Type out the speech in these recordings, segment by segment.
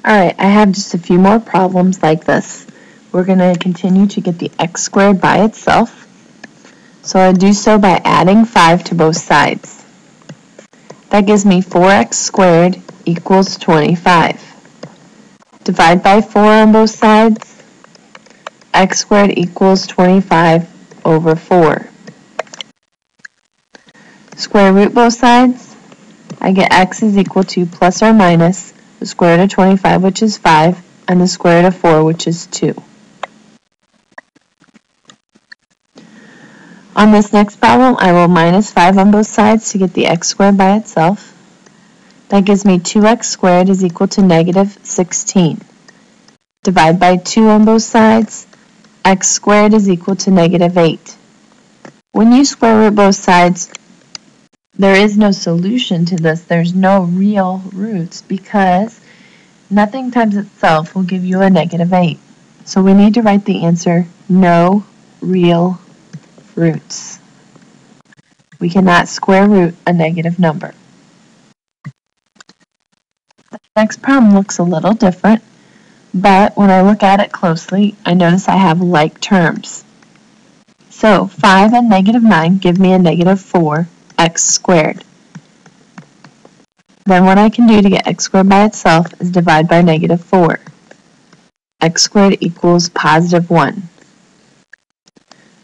Alright, I have just a few more problems like this. We're going to continue to get the x squared by itself. So I do so by adding 5 to both sides. That gives me 4x squared equals 25. Divide by 4 on both sides. X squared equals 25 over 4. Square root both sides. I get x is equal to plus or minus the square root of 25, which is 5, and the square root of 4, which is 2. On this next problem, I will minus 5 on both sides to get the x squared by itself. That gives me 2x squared is equal to negative 16. Divide by 2 on both sides. X squared is equal to negative 8. When you square root both sides, there is no solution to this. There's no real roots because nothing times itself will give you a negative 8. So we need to write the answer, no real roots. We cannot square root a negative number. The next problem looks a little different, but when I look at it closely, I notice I have like terms. So 5 and negative 9 give me a negative 4x squared. Then what I can do to get x squared by itself is divide by negative 4. X squared equals positive 1.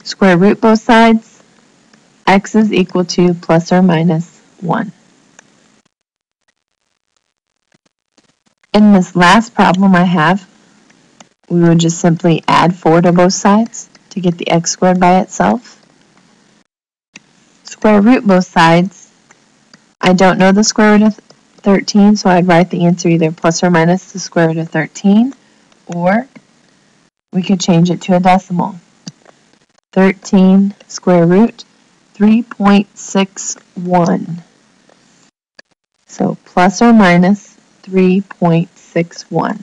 Square root both sides. X is equal to plus or minus 1. In this last problem I have, we would just simply add 4 to both sides to get the x squared by itself. Square root both sides. I don't know the square root of 13, so I'd write the answer either plus or minus the square root of 13, or we could change it to a decimal. 13 square root 3.61. So plus or minus 3.61.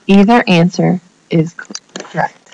Either answer is correct.